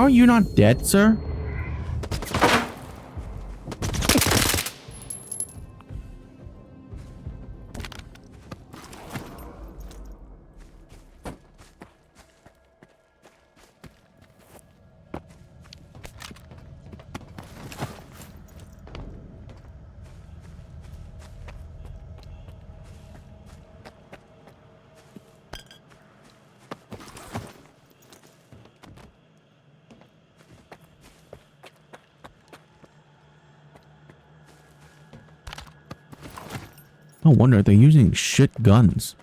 are you not dead, sir? No wonder they're using shit guns.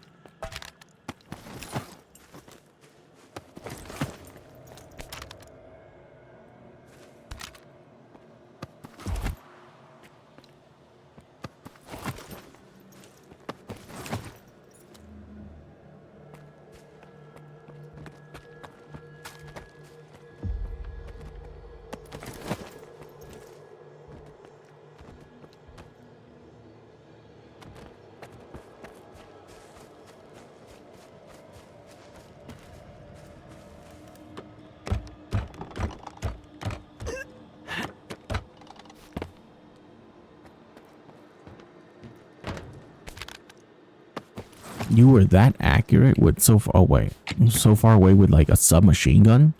You were that accurate with so far away. So far away with like a submachine gun?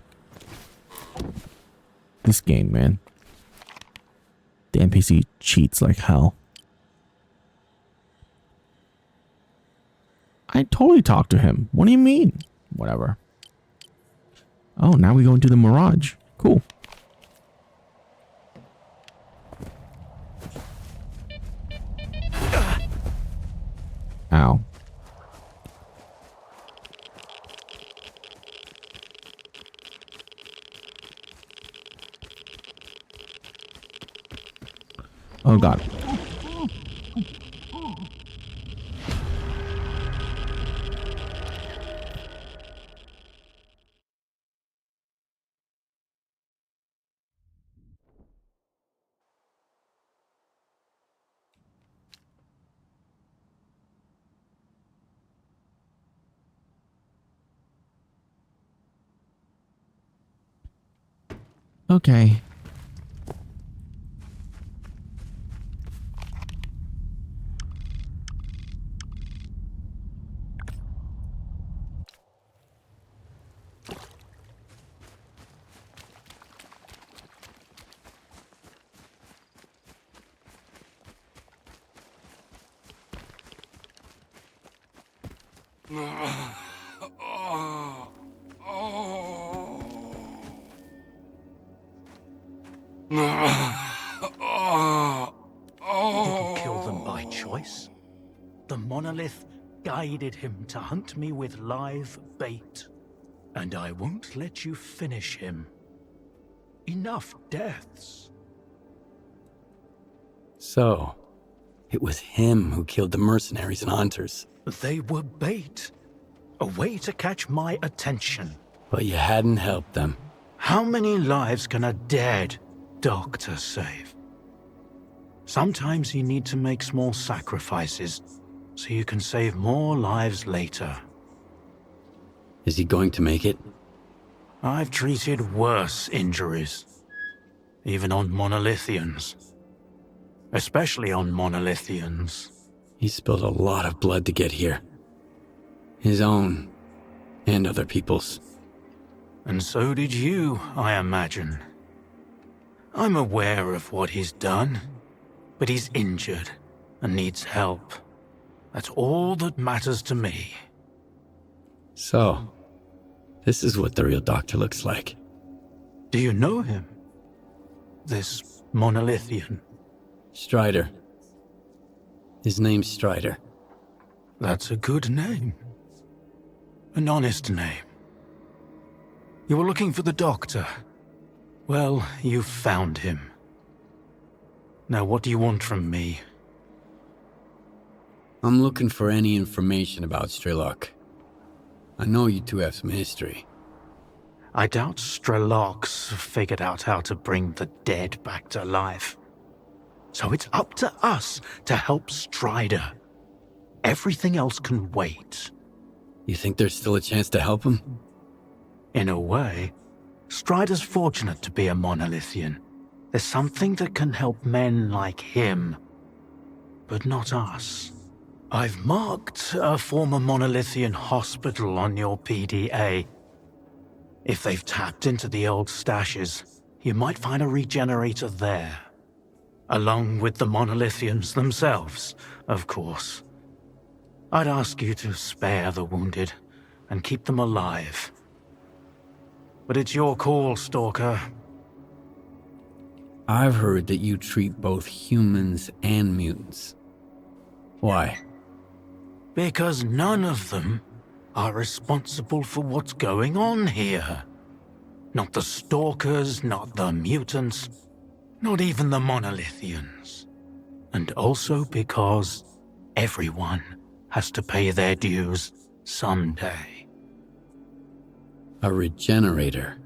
This game, man. The NPC cheats like hell. I totally talked to him. What do you mean? Whatever. Oh, now we go into the Mirage. Cool. Ow. Oh god. Okay. Didn't kill them by choice. The monolith guided him to hunt me with live bait. And I won't let you finish him. Enough deaths. So, it was him who killed the mercenaries and hunters. They were bait. A way to catch my attention. But you hadn't helped them. How many lives can a dead doctor save? Sometimes you need to make small sacrifices so you can save more lives later. Is he going to make it? I've treated worse injuries. Even on monolithians. Especially on monolithians. He spilled a lot of blood to get here. His own, and other people's. And so did you, I imagine. I'm aware of what he's done, but he's injured and needs help. That's all that matters to me. So, this is what the real doctor looks like. Do you know him? This monolithian? Strider. His name's Strider. That's a good name. An honest name. You were looking for the doctor. Well, you've found him. Now what do you want from me? I'm looking for any information about S.T.A.L.K.E.R. I know you two have some history. I doubt S.T.A.L.K.E.R's figured out how to bring the dead back to life. So it's up to us to help Strider. Everything else can wait. You think there's still a chance to help him? In a way, Strider's fortunate to be a monolithian. There's something that can help men like him, but not us. I've marked a former monolithian hospital on your PDA. If they've tapped into the old stashes, you might find a regenerator there. Along with the monolithians themselves, of course. I'd ask you to spare the wounded and keep them alive. But it's your call, Stalker. I've heard that you treat both humans and mutants. Why? Because none of them are responsible for what's going on here. Not the Stalkers, not the mutants, not even the monolithians. And also because everyone has to pay their dues someday. A regenerator?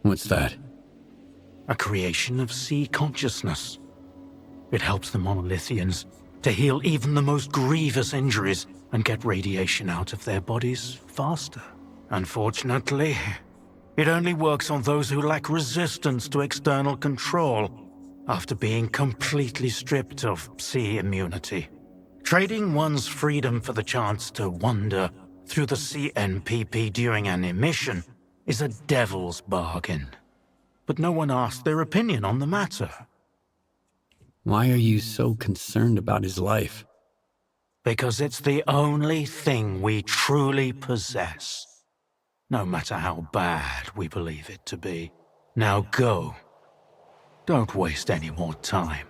What's that? A creation of sea consciousness. It helps the monolithians to heal even the most grievous injuries and get radiation out of their bodies faster. Unfortunately, it only works on those who lack resistance to external control after being completely stripped of sea immunity. Trading one's freedom for the chance to wander through the CNPP during an emission is a devil's bargain. But no one asked their opinion on the matter. Why are you so concerned about his life? Because it's the only thing we truly possess. No matter how bad we believe it to be. Now go. Don't waste any more time.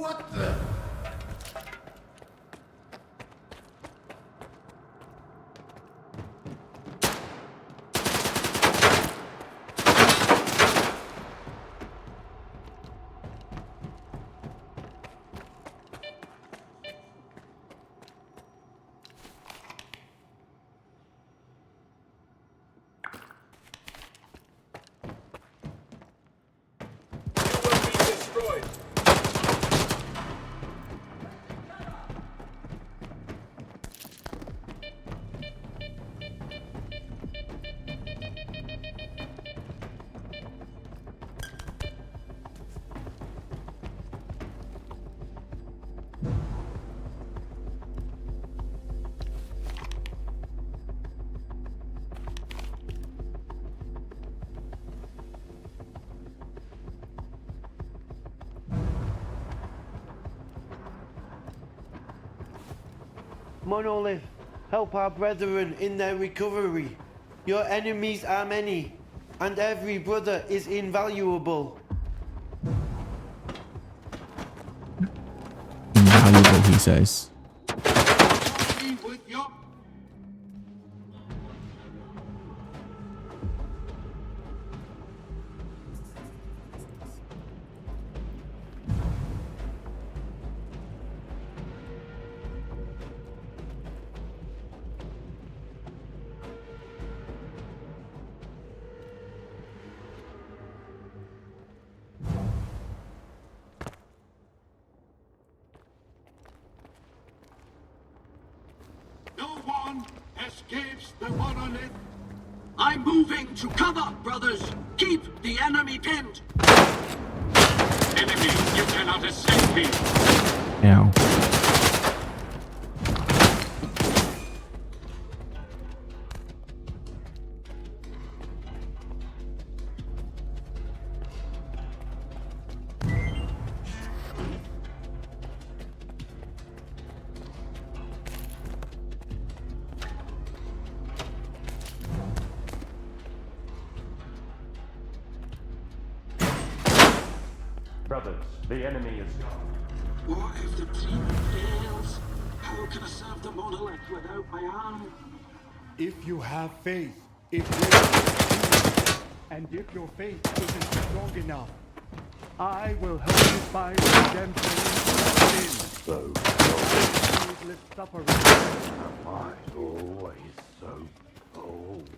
What the? monolith. Help our brethren in their recovery. Your enemies are many, and every brother is invaluable. Invaluable, he says. No one escapes the monolith. I'm moving to cover, brothers. Keep the enemy pinned. Enemy, you cannot escape me. Ow. Brothers, the enemy is gone. What if the team fails? How can I serve the monolith without my arm? If you have faith, it will succeed. And if your faith isn't strong enough, I will help you find redemption in sin. So Needless suffering. am I always so bold?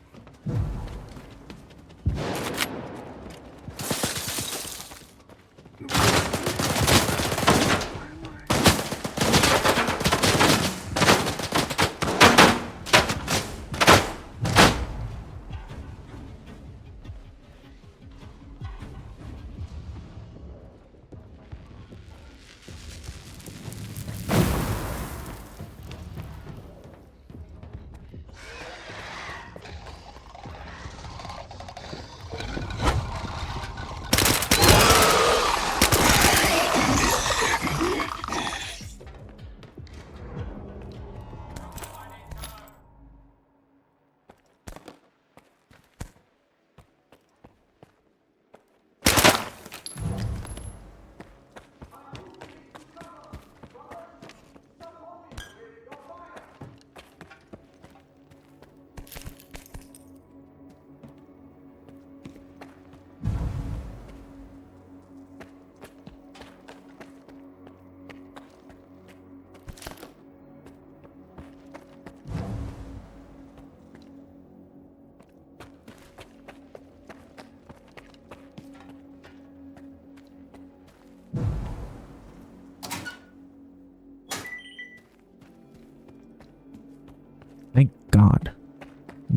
Thank God.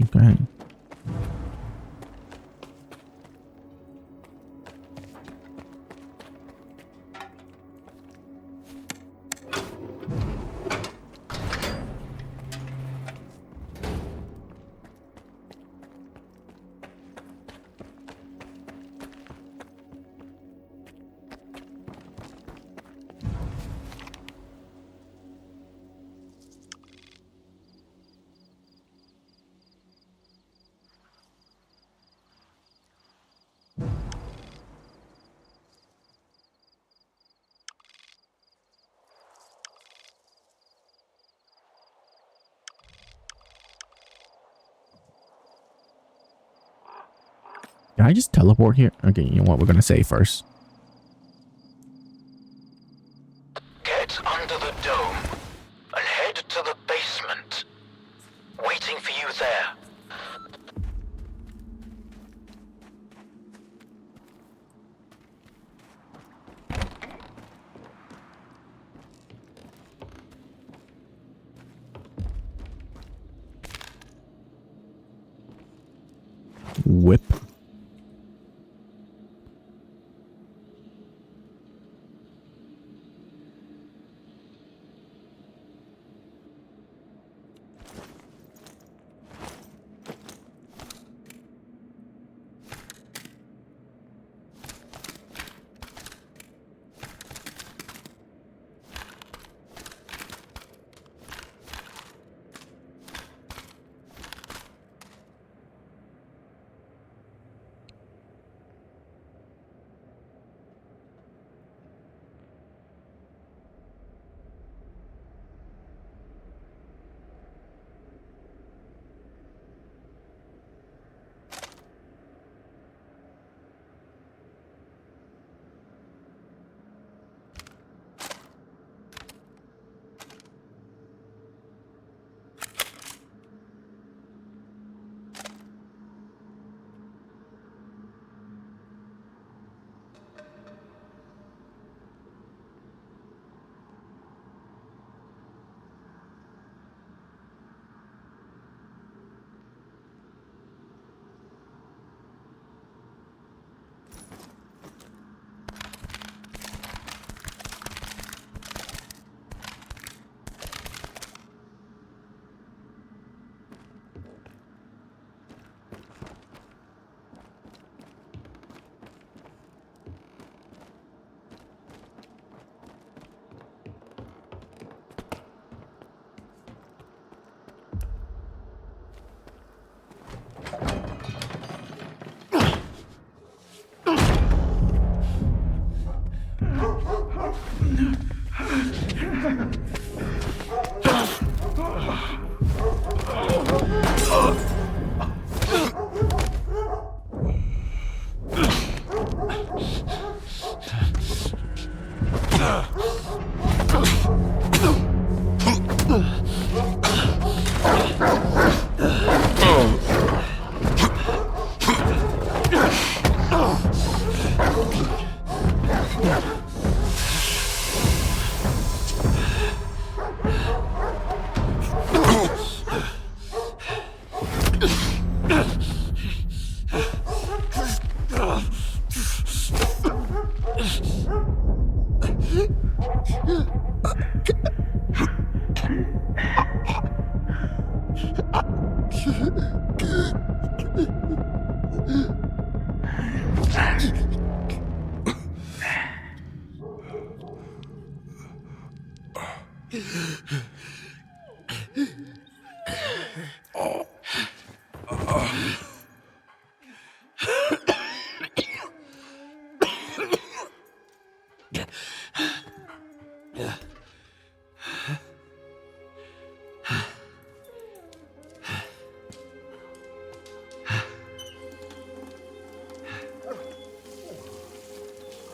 Okay. Can I just teleport here? Okay, you know what? We're gonna save first. Get under the dome and head to the basement. Waiting for you there. Whip.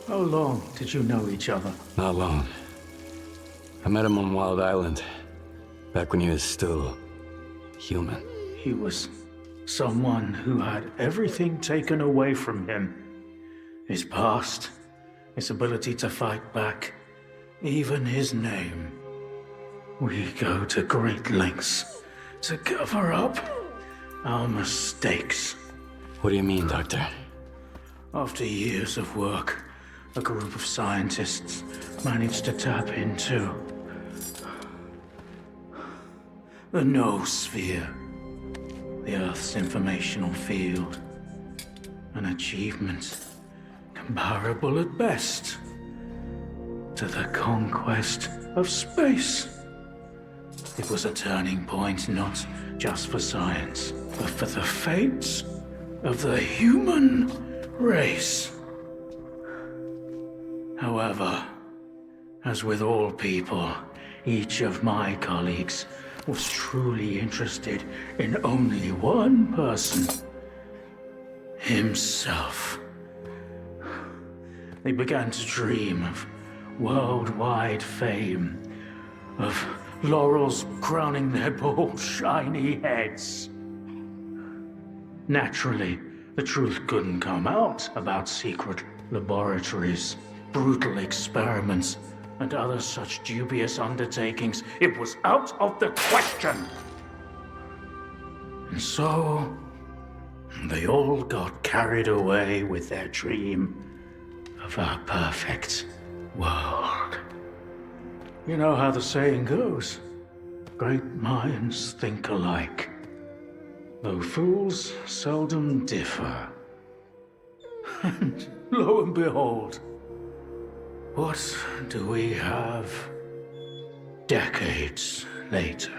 How long did you know each other? Not long. I met him on Wild Island, back when he was still human. He was someone who had everything taken away from him. His past, his ability to fight back, even his name. We go to great lengths to cover up our mistakes. What do you mean, Doctor? After years of work, a group of scientists managed to tap into the noosphere, the Earth's informational field. An achievement comparable at best to the conquest of space. It was a turning point not just for science, but for the fates of the human race. However, as with all people, each of my colleagues was truly interested in only one person: himself. They began to dream of worldwide fame, of laurels crowning their bald, shiny heads. Naturally, the truth couldn't come out about secret laboratories, brutal experiments, and other such dubious undertakings. It was out of the question. And so, they all got carried away with their dream of a perfect world. You know how the saying goes, great minds think alike, though fools seldom differ. And lo and behold, what do we have decades later?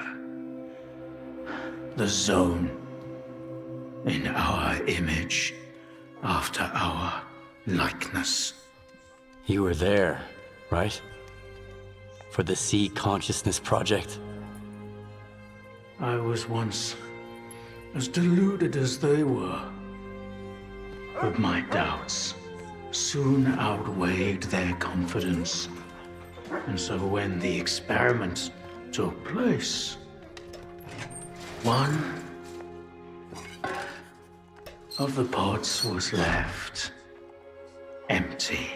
The Zone, in our image, after our likeness. You were there, right? For the Sea Consciousness Project? I was once as deluded as they were, but my doubts soon outweighed their confidence. And so when the experiment took place, one of the pods was left empty.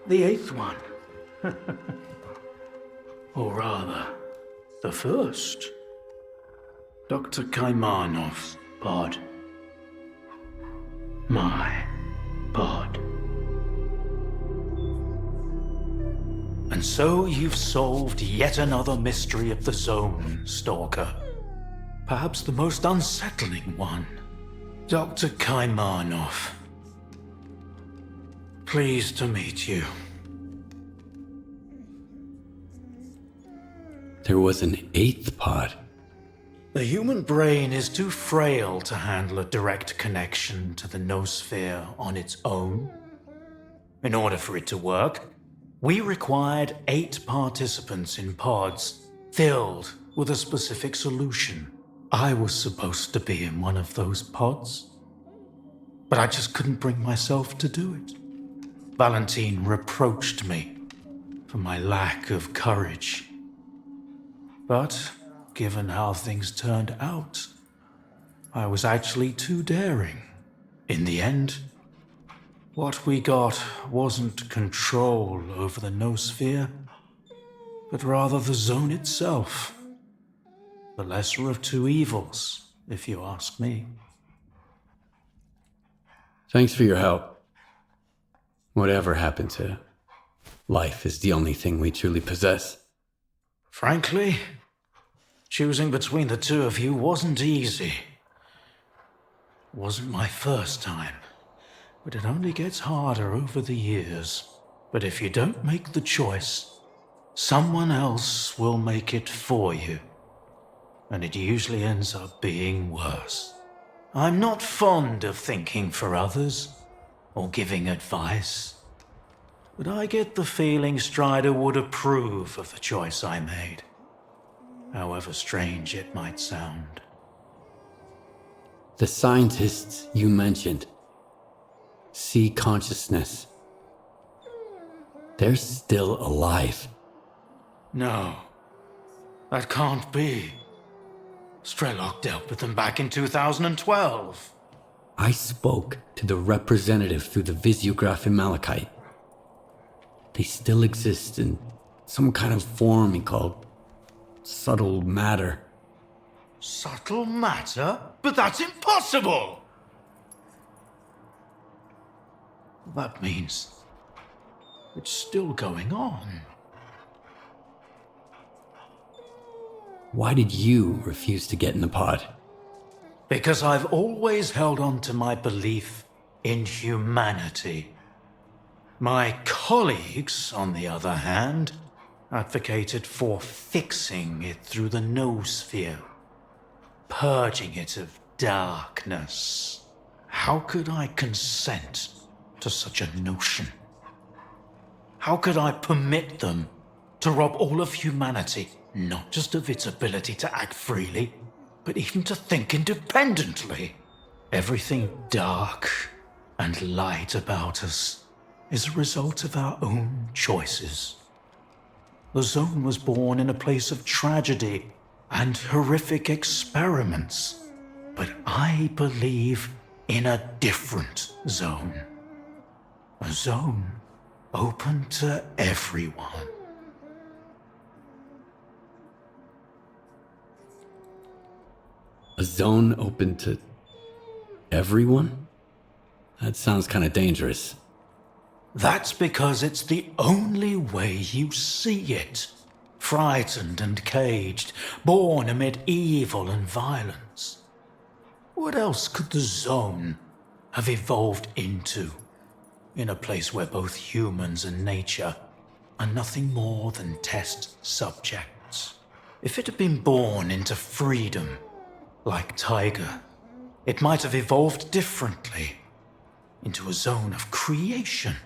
The eighth one, or rather, the first, Dr. Kaimanov's pod. My pod. And so you've solved yet another mystery of the Zone, Stalker. Perhaps the most unsettling one. Dr. Kaimanov. Pleased to meet you. There was an eighth pod. The human brain is too frail to handle a direct connection to the noosphere on its own. In order for it to work, we required 8 participants in pods filled with a specific solution. I was supposed to be in one of those pods, but I just couldn't bring myself to do it. Valentine reproached me for my lack of courage. But given how things turned out, I was actually too daring. In the end, what we got wasn't control over the noosphere, but rather the Zone itself. The lesser of two evils, if you ask me. Thanks for your help. Whatever happened to life is the only thing we truly possess. Frankly, choosing between the two of you wasn't easy. Wasn't my first time, but it only gets harder over the years. But if you don't make the choice, someone else will make it for you. And it usually ends up being worse. I'm not fond of thinking for others or giving advice, but I get the feeling Strider would approve of the choice I made, however strange it might sound. The scientists you mentioned see consciousness. They're still alive. No, that can't be. Strelok dealt with them back in 2012. I spoke to the representative through the visiograph in Malachite. They still exist in some kind of form he called subtle matter. Subtle matter? But that's impossible! That means it's still going on. Why did you refuse to get in the pod? Because I've always held on to my belief in humanity. My colleagues, on the other hand, advocated for fixing it through the noosphere, purging it of darkness. How could I consent to such a notion? How could I permit them to rob all of humanity, not just of its ability to act freely, but even to think independently? Everything dark and light about us is a result of our own choices. The Zone was born in a place of tragedy and horrific experiments, but I believe in a different zone. A zone open to everyone. A zone open to everyone? That sounds kind of dangerous. That's because it's the only way you see it. Frightened and caged, born amid evil and violence. What else could the Zone have evolved into? In a place where both humans and nature are nothing more than test subjects. If it had been born into freedom, like Tiger, it might have evolved differently, into a zone of creation,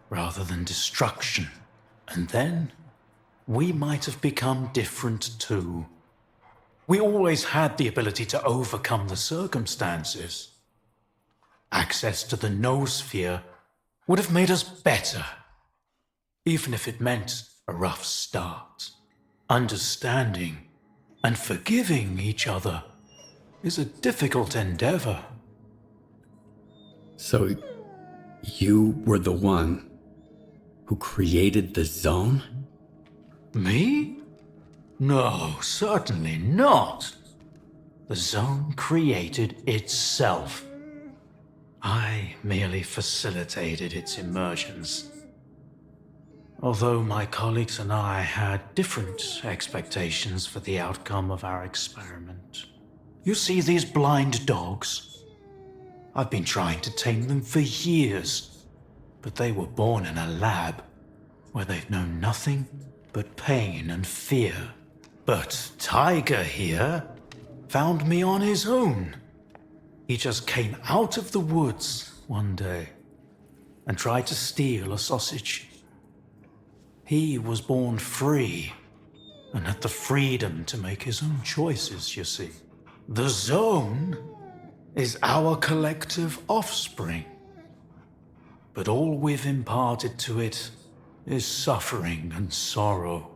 rather than destruction. And then, we might have become different too. We always had the ability to overcome the circumstances. Access to the noosphere would have made us better, even if it meant a rough start. Understanding and forgiving each other is a difficult endeavor. So, you were the one who created the Zone? Me? No, certainly not. The Zone created itself. I merely facilitated its emergence. Although my colleagues and I had different expectations for the outcome of our experiment. You see these blind dogs? I've been trying to tame them for years, but they were born in a lab where they've known nothing but pain and fear. But Tiger here found me on his own. He just came out of the woods one day and tried to steal a sausage. He was born free and had the freedom to make his own choices, you see. The Zone is our collective offspring, but all we've imparted to it is suffering and sorrow.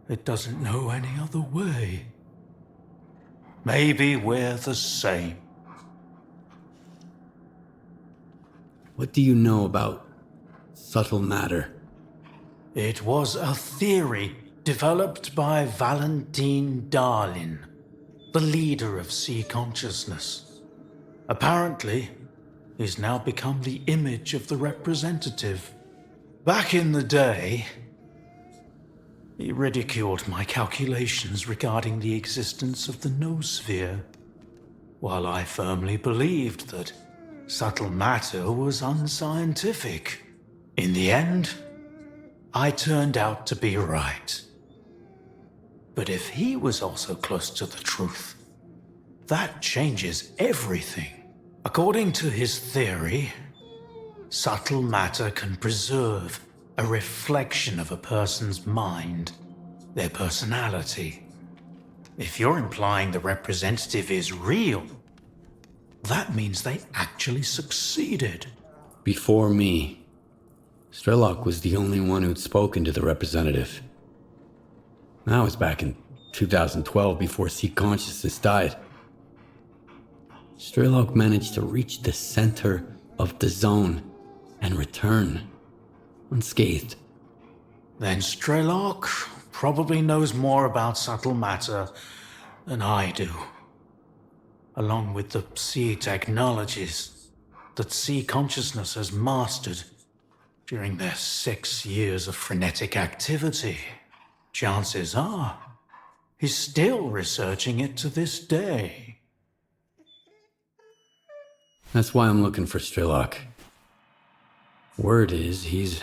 It doesn't know any other way. Maybe we're the same. What do you know about subtle matter? It was a theory developed by Valentine Darlin, the leader of sea consciousness. Apparently, he's now become the image of the representative. Back in the day, he ridiculed my calculations regarding the existence of the noosphere, while I firmly believed that subtle matter was unscientific. In the end, I turned out to be right. But if he was also close to the truth, that changes everything. According to his theory, subtle matter can preserve a reflection of a person's mind, their personality. If you're implying the representative is real, that means they actually succeeded. Before me, S.T.A.L.K.E.R was the only one who'd spoken to the representative. That was back in 2012 before sea consciousness died. S.T.A.L.K.E.R managed to reach the center of the zone and return unscathed. Then S.T.A.L.K.E.R probably knows more about subtle matter than I do, along with the sea technologies that sea consciousness has mastered during their 6 years of frenetic activity. Chances are, he's still researching it to this day. That's why I'm looking for S.T.A.L.K.E.R. Word is he's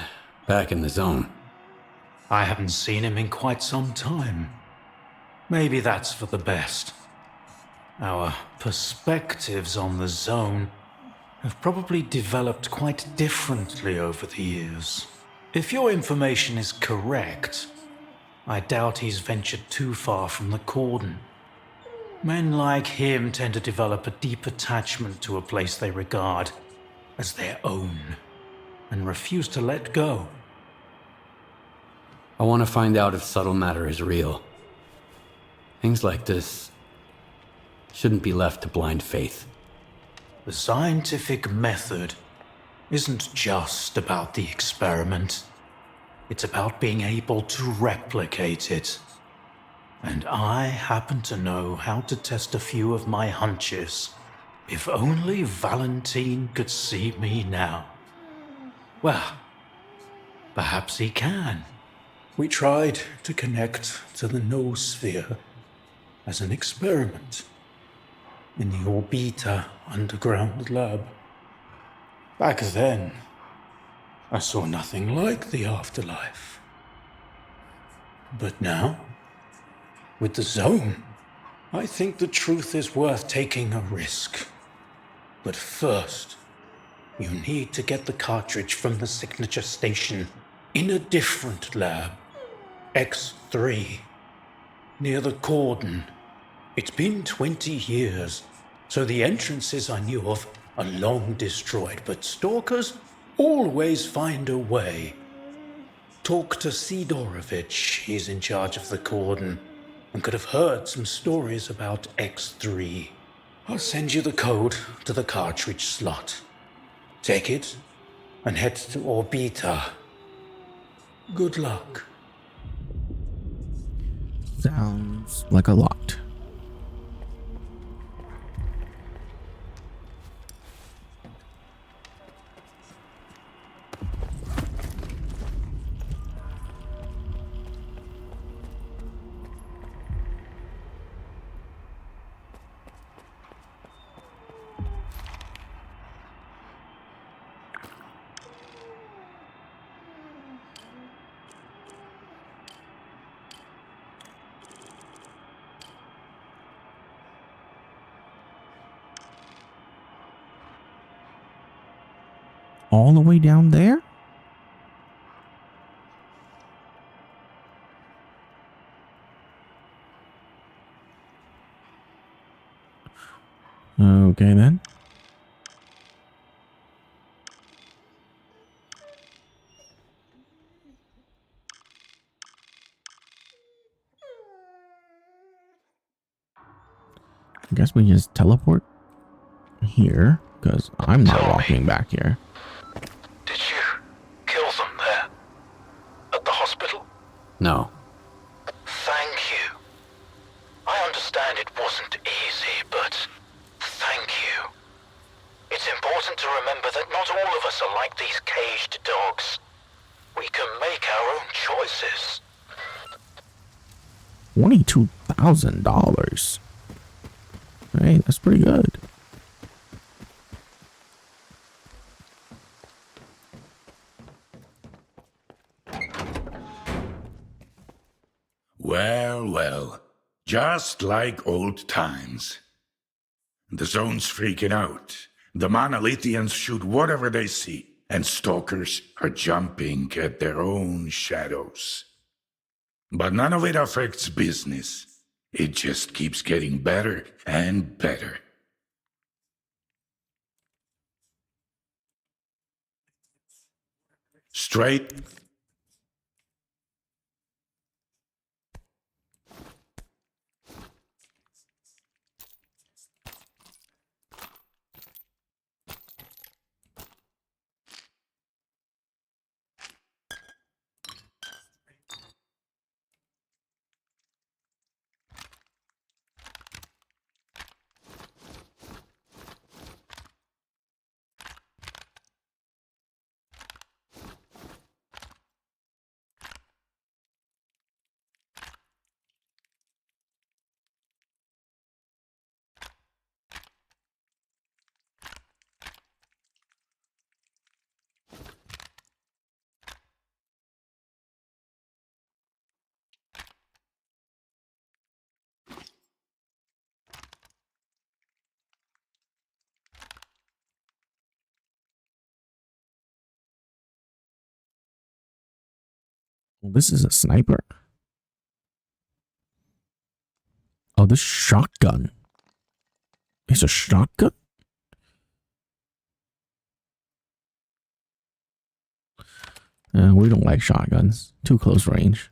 back in the zone. I haven't seen him in quite some time. Maybe that's for the best. Our perspectives on the zone have probably developed quite differently over the years. If your information is correct, I doubt he's ventured too far from the cordon. Men like him tend to develop a deep attachment to a place they regard as their own and refuse to let go. I want to find out if subtle matter is real. Things like this shouldn't be left to blind faith. The scientific method isn't just about the experiment. It's about being able to replicate it. And I happen to know how to test a few of my hunches. If only Valentine could see me now. Well, perhaps he can. We tried to connect to the noosphere as an experiment in the Orbita underground lab. Back then, I saw nothing like the afterlife. But now, with the zone, I think the truth is worth taking a risk. But first, you need to get the cartridge from the signature station in a different lab, X3, near the cordon. It's been 20 years, so the entrances I knew of are long destroyed, but stalkers always find a way. Talk to Sidorovich, he's in charge of the cordon, and could have heard some stories about X3. I'll send you the code to the cartridge slot. Take it and head to Orbita. Good luck. Sounds like a lot. All the way down there? Okay then. I guess we just teleport here, because I'm not walking back here. Did you kill them there? At the hospital? No. Thank you. I understand it wasn't remember that not all of us are like these caged dogs. We can make our own choices. $22,000. Hey, that's pretty good. Well, well. Just like old times. The zone's freaking out. The monolithians shoot whatever they see, and stalkers are jumping at their own shadows. But none of it affects business. It just keeps getting better and better. Straight. Well, this is a sniper. Oh, this shotgun. It's a shotgun? We don't like shotguns. Too close range.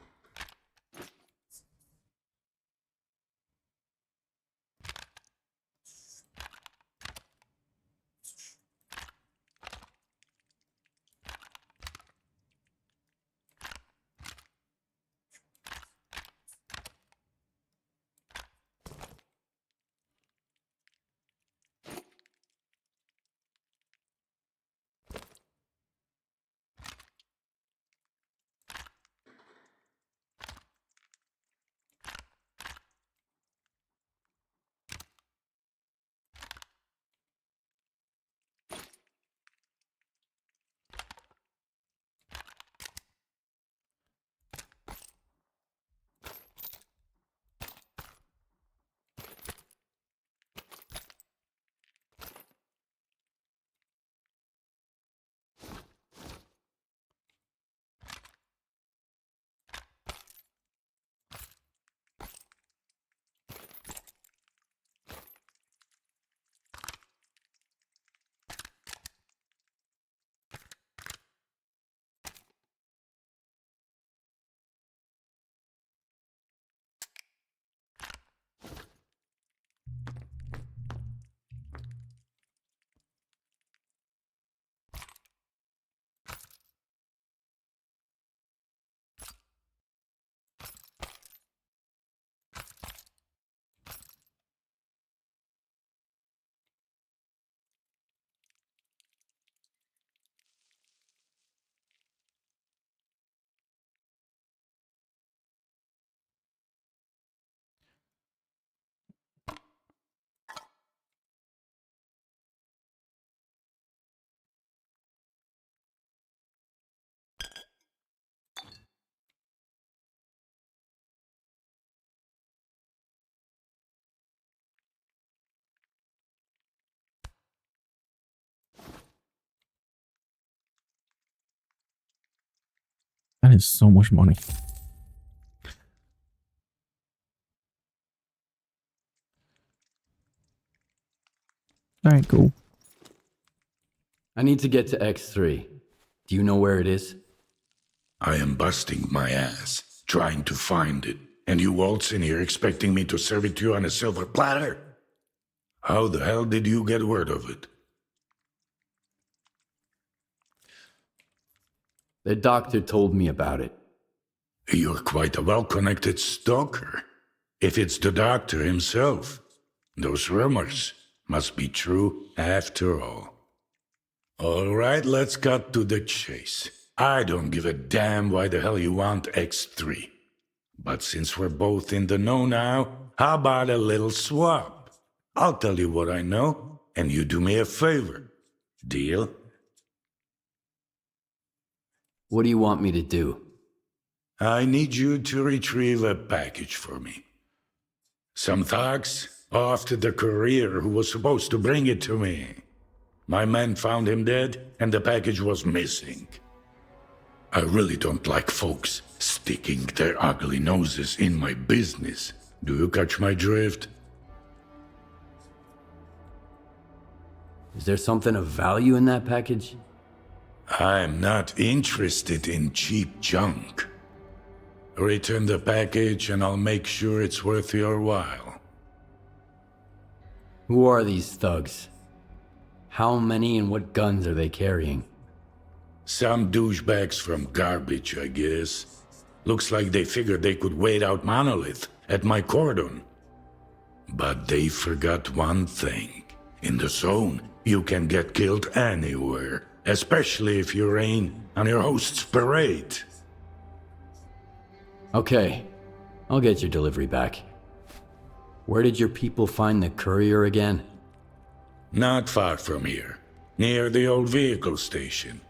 That is so much money. All right, cool. I need to get to X3. Do you know where it is? I am busting my ass, trying to find it. And you waltz in here expecting me to serve it to you on a silver platter? How the hell did you get word of it? The doctor told me about it. You're quite a well-connected stalker. If it's the doctor himself, those rumors must be true after all. All right, let's cut to the chase. I don't give a damn why the hell you want X3. But since we're both in the know now, how about a little swap? I'll tell you what I know, and you do me a favor. Deal? What do you want me to do? I need you to retrieve a package for me. Some thugs off to the courier who was supposed to bring it to me. My men found him dead, and the package was missing. I really don't like folks sticking their ugly noses in my business. Do you catch my drift? Is there something of value in that package? I'm not interested in cheap junk. Return the package and I'll make sure it's worth your while. Who are these thugs? How many and what guns are they carrying? Some douchebags from garbage, I guess. Looks like they figured they could wait out Monolith at my cordon. But they forgot one thing. In the zone, you can get killed anywhere, especially if you rain on your host's parade. Okay, I'll get your delivery back. Where did your people find the courier again? Not far from here, near the old vehicle station.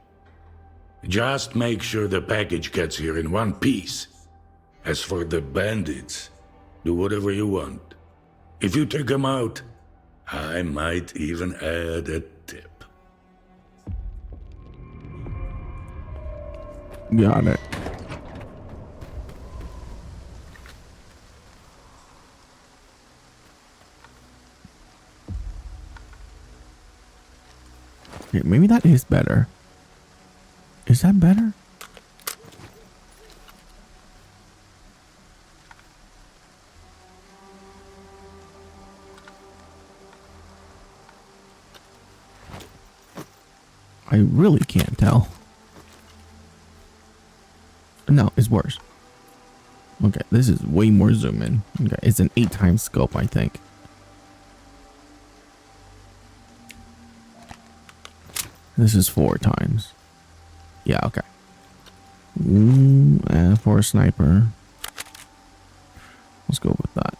Just make sure the package gets here in one piece. As for the bandits, do whatever you want. If you take them out, I might even add a tip. Got it. Okay, maybe that is better. Is that better? I really can't tell. No, it's worse. Okay, this is way more zoom in. Okay, it's an 8x scope, I think. This is 4 times. Yeah, okay. For a sniper. Let's go with that.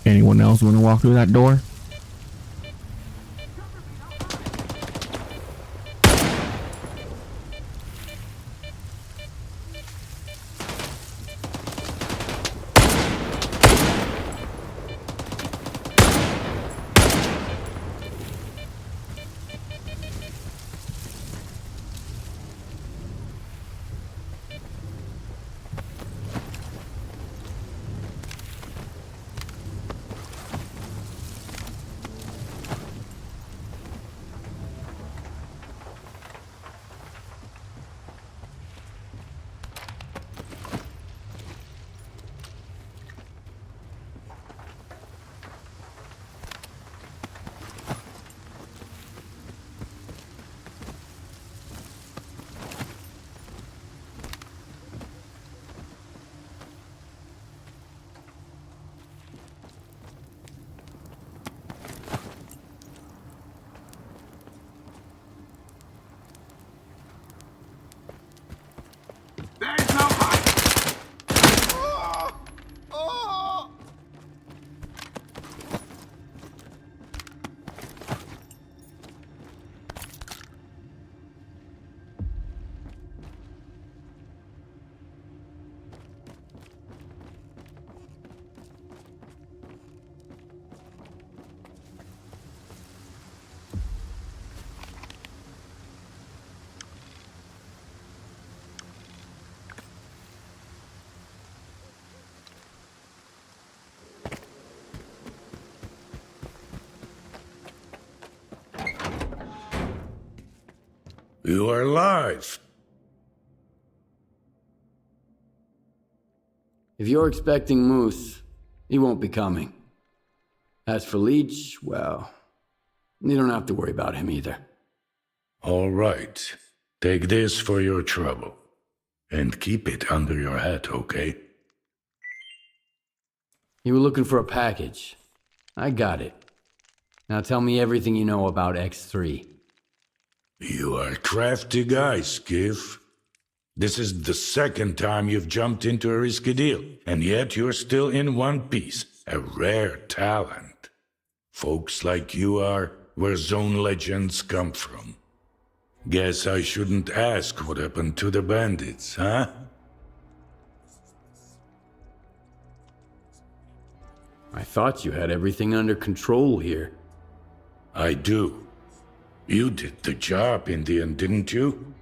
Anyone else want to walk through that door? You are alive. If you're expecting Moose, he won't be coming. As for Leech, well, you don't have to worry about him either. All right. Take this for your trouble. And keep it under your hat, okay? You were looking for a package. I got it. Now tell me everything you know about X3. You are a crafty guy, Skiff. This is the second time you've jumped into a risky deal, and yet you're still in one piece. A rare talent. Folks like you are where zone legends come from. Guess I shouldn't ask what happened to the bandits, huh? I thought you had everything under control here. I do. You did the job in the end, didn't you?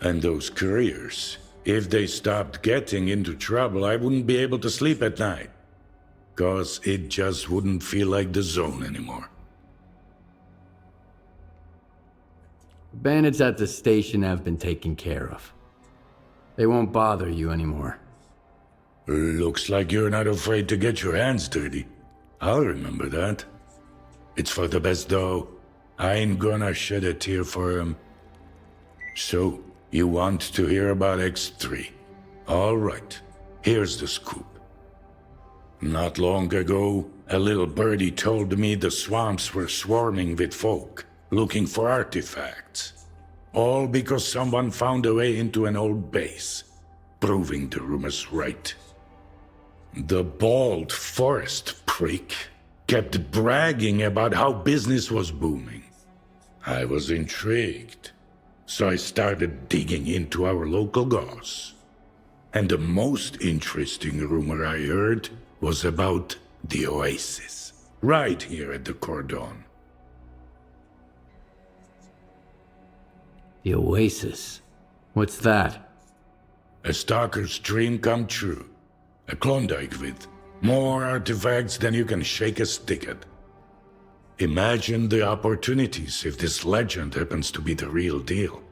And those couriers, if they stopped getting into trouble, I wouldn't be able to sleep at night. 'Cause it just wouldn't feel like the zone anymore. The bandits at the station have been taken care of. They won't bother you anymore. Looks like you're not afraid to get your hands dirty. I'll remember that. It's for the best, though. I ain't gonna shed a tear for him. So, you want to hear about X3? All right, here's the scoop. Not long ago, a little birdie told me the swamps were swarming with folk, looking for artifacts. All because someone found a way into an old base, proving the rumors right. The bald forest prick kept bragging about how business was booming. I was intrigued, so I started digging into our local goss. And the most interesting rumor I heard was about the oasis, right here at the cordon. The Oasis? What's that? A stalker's dream come true. A Klondike with more artifacts than you can shake a stick at. Imagine the opportunities if this legend happens to be the real deal.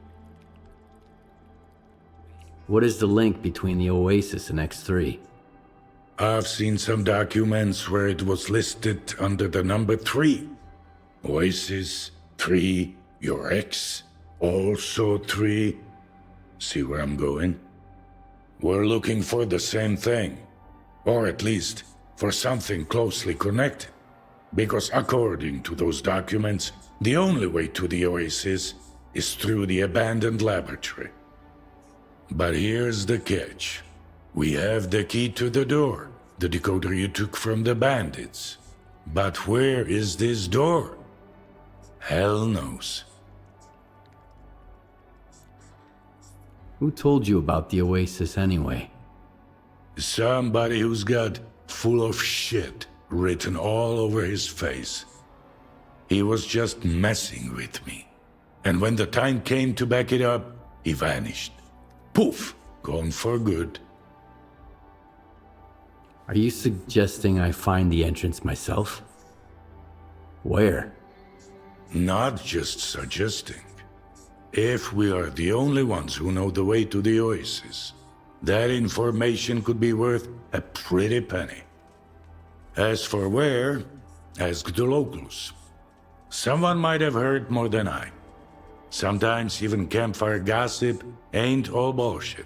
What is the link between the Oasis and X3? I've seen some documents where it was listed under the number 3. Oasis, 3, your ex, also 3. See where I'm going? We're looking for the same thing. Or at least, for something closely connected. Because according to those documents, the only way to the Oasis is through the abandoned laboratory. But here's the catch. We have the key to the door, the decoder you took from the bandits. But where is this door? Hell knows. Who told you about the Oasis anyway? Somebody who's got full of shit written all over his face. He was just messing with me. And when the time came to back it up, he vanished. Poof! Gone for good. Are you suggesting I find the entrance myself? Where? Not just suggesting. If we are the only ones who know the way to the Oasis, that information could be worth a pretty penny. As for where, ask the locals. Someone might have heard more than I. Sometimes even campfire gossip ain't all bullshit.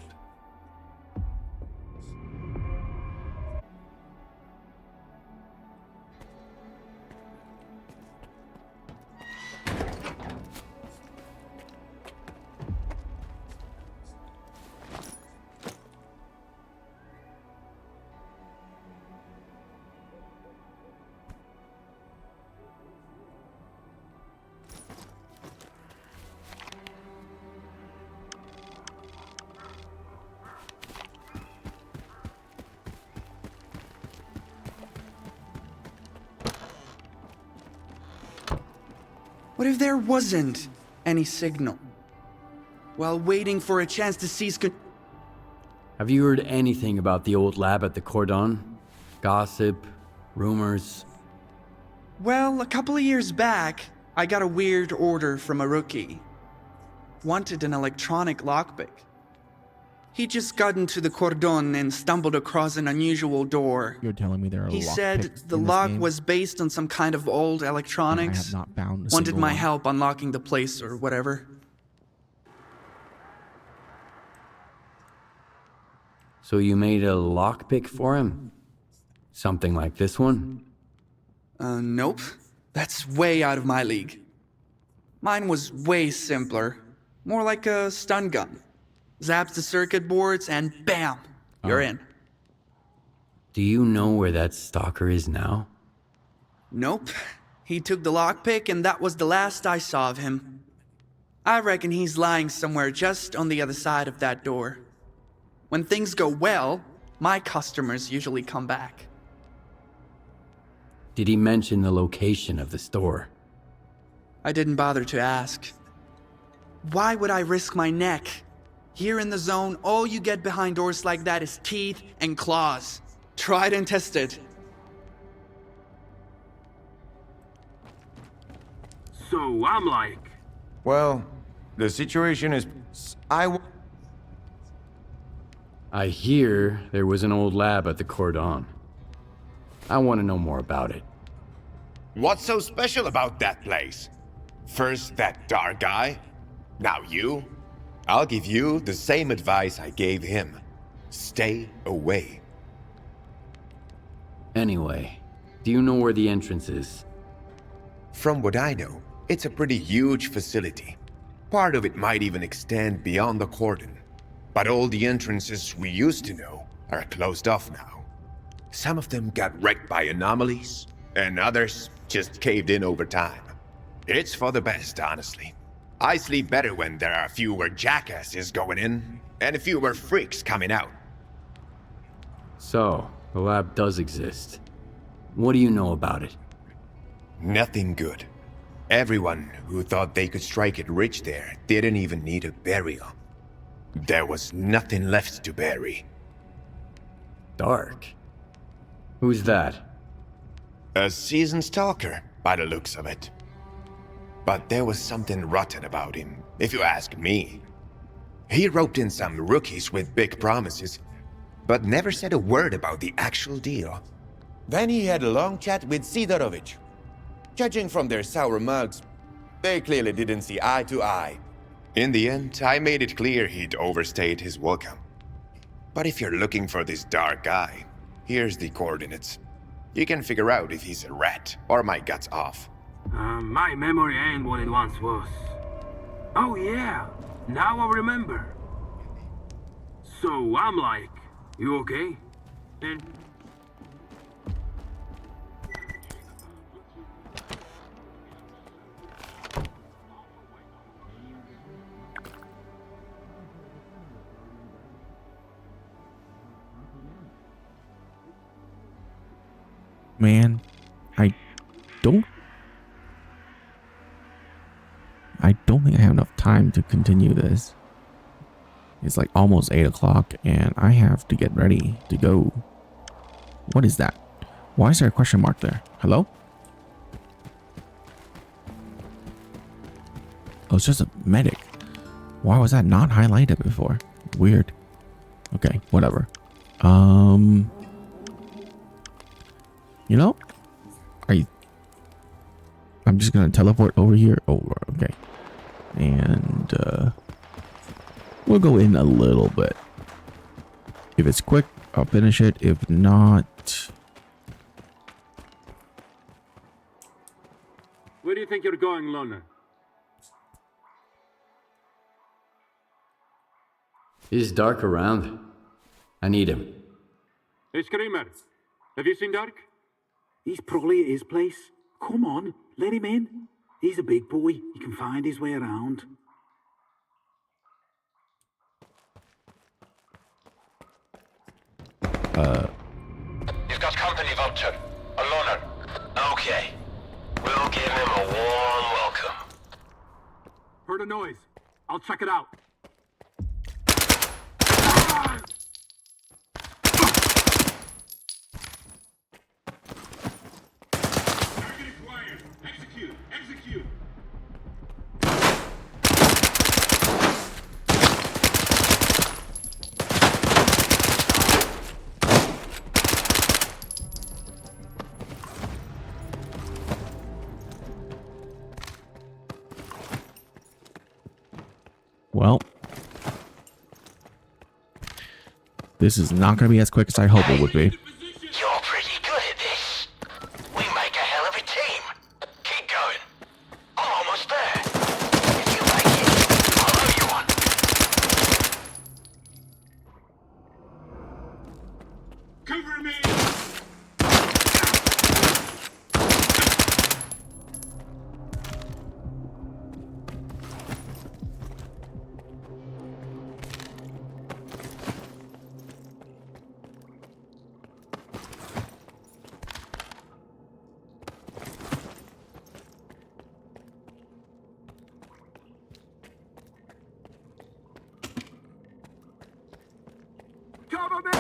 What if there wasn't any signal? While waiting for a chance to seize Have you heard anything about the old lab at the Cordon? Gossip? Rumors? Well, a couple of years back, I got a weird order from a rookie. wanted an electronic lockpick. He just got into the cordon and stumbled across an unusual door. You're telling me there are He lock said picks the in this lock game? was based on some kind of old And electronics. I have not found a Wanted single my one. help unlocking the place or whatever. So you made a lockpick for him? Something like this one? Nope. That's way out of my league. Mine was way simpler. More like a stun gun. Zaps the circuit boards and bam! You're in. Do you know where that stalker is now? Nope. He took the lockpick and that was the last I saw of him. I reckon he's lying somewhere just on the other side of that door. When things go well, my customers usually come back. Did he mention the location of the store? I didn't bother to ask. Why would I risk my neck? Here in the zone, all you get behind doors like that is teeth and claws. Tried and tested. So I'm like, Well, the situation is... I hear there was an old lab at the Cordon. I want to know more about it. What's so special about that place? First that dark guy, now you. I'll give you the same advice I gave him. Stay away. Anyway, do you know where the entrance is? From what I know, it's a pretty huge facility. Part of it might even extend beyond the cordon. But all the entrances we used to know are closed off now. Some of them got wrecked by anomalies, and others just caved in over time. It's for the best, honestly. I sleep better when there are fewer jackasses going in, and fewer freaks coming out. So, the lab does exist. What do you know about it? Nothing good. Everyone who thought they could strike it rich there didn't even need a burial. There was nothing left to bury. Dark? Who's that? A seasoned stalker, by the looks of it. But there was something rotten about him, if you ask me. He roped in some rookies with big promises, but never said a word about the actual deal. Then he had a long chat with Sidorovich. Judging from their sour mugs, they clearly didn't see eye to eye. In the end, I made it clear he'd overstayed his welcome. But if you're looking for this dark guy, here's the coordinates. You can figure out if he's a rat or my guts off. my memory ain't what it once was. Oh yeah, now I remember. So I'm like, you okay? And Man, I don't think I have enough time to continue this. It's like almost 8 o'clock and I have to get ready to go. What is that? Why is there a question mark there? Hello? Oh, it's just a medic. Why was that not highlighted before? Weird. Okay, whatever. You know, I'm just gonna teleport over here. Over, okay, and we'll go in a little bit. If it's quick, I'll finish it. If not, where do you think you're going, Loner? Is Dark around? I need him. Hey, Screamer, have you seen Dark? He's probably at his place. Come on, let him in. He's a big boy. He can find his way around. You've got company, Vulture. A loner. Okay. We'll give him a warm welcome. Heard a noise. I'll check it out. Target acquired. Execute. Execute. Well, this is not going to be as quick as I hoped it would be. You're pretty good at this. We make a hell of a team. Keep going. I'm almost there. If you make it, I'll owe you one. Cover me! Cover me!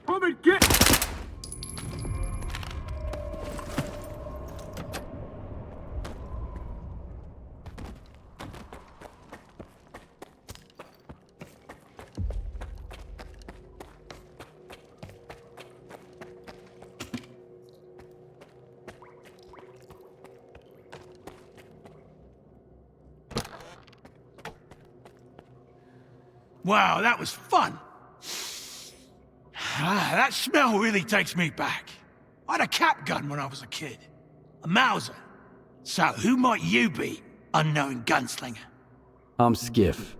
Come and get! Wow, that was fun. That smell really takes me back. I had a cap gun when I was a kid. A Mauser. So who might you be, unknown gunslinger? I'm Skiff.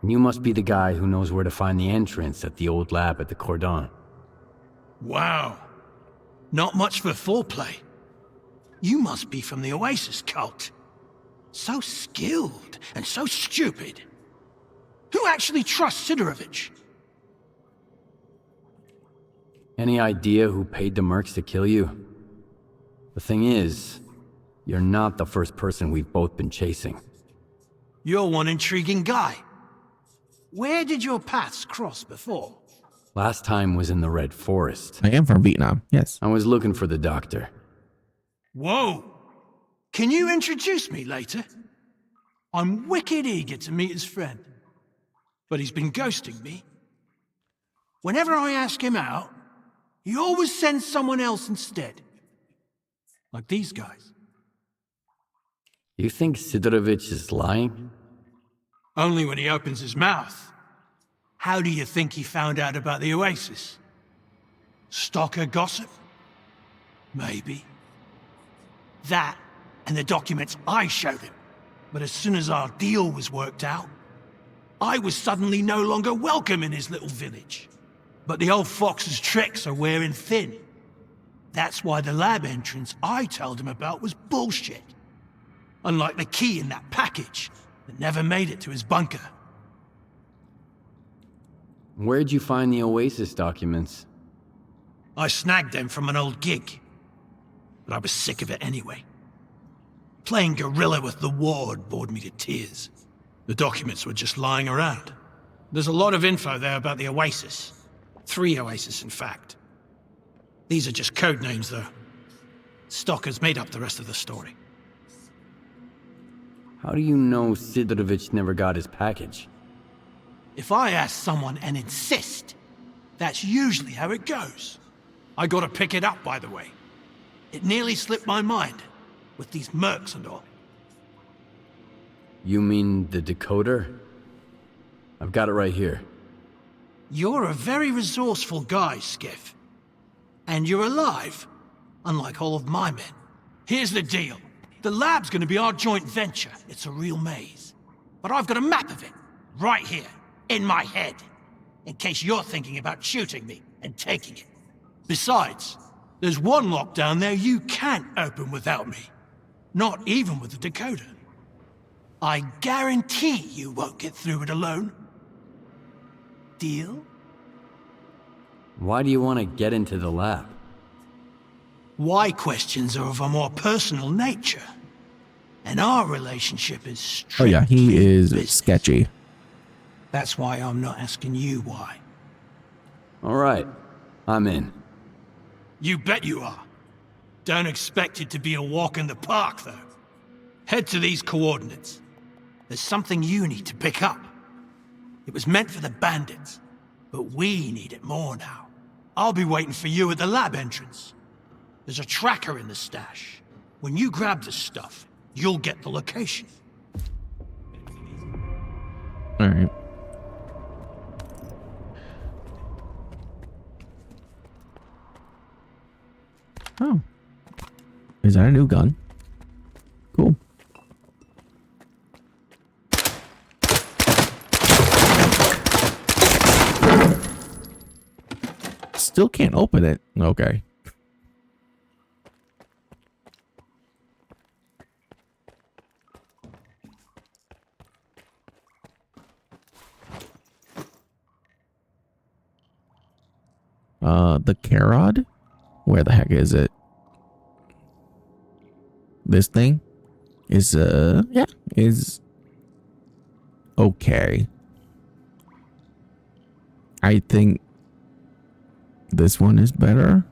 And you must be the guy who knows where to find the entrance at the old lab at the Cordon. Wow. Not much for foreplay. You must be from the Oasis cult. So skilled and so stupid. Who actually trusts Sidorovich? Any idea who paid the mercs to kill you? The thing is, you're not the first person we've both been chasing. You're one intriguing guy. Where did your paths cross before? Last time was in the Red Forest. I am from Vietnam, yes. I was looking for the doctor. Whoa! Can you introduce me later? I'm wicked eager to meet his friend. But he's been ghosting me. Whenever I ask him out, he always sends someone else instead. Like these guys. You think Sidorovich is lying? Only when he opens his mouth. How do you think he found out about the Oasis? Stalker gossip? Maybe. That and the documents I showed him. But as soon as our deal was worked out, I was suddenly no longer welcome in his little village. But the old fox's tricks are wearing thin. That's why the lab entrance I told him about was bullshit. Unlike the key in that package that never made it to his bunker. Where'd you find the Oasis documents? I snagged them from an old gig. But I was sick of it anyway. Playing guerrilla with the ward bored me to tears. The documents were just lying around. There's a lot of info there about the Oasis. 3 Oasis, in fact. These are just code names, though. Stalkers made up the rest of the story. How do you know Sidorovich never got his package? If I ask someone and insist, that's usually how it goes. I gotta pick it up, by the way. It nearly slipped my mind, with these mercs and all. You mean the decoder? I've got it right here. You're a very resourceful guy, Skiff. And you're alive, unlike all of my men. Here's the deal. The lab's gonna be our joint venture. It's a real maze. But I've got a map of it, right here, in my head. In case you're thinking about shooting me and taking it. Besides, there's one lock down there you can't open without me. Not even with the decoder. I guarantee you won't get through it alone. Deal? Why do you want to get into the lab? Why questions are of a more personal nature. And our relationship is Oh strictly yeah, he is business. sketchy. That's why I'm not asking you why. All right, I'm in. You bet you are. Don't expect it to be a walk in the park, though. Head to these coordinates. There's something you need to pick up. It was meant for the bandits, but we need it more now. I'll be waiting for you at the lab entrance. There's a tracker in the stash. When you grab the stuff, you'll get the location. All right. Oh. Is that a new gun? Cool. Still can't open it. Okay. The Carod? Where the heck is it? This thing is yeah, is okay. I think this one is better.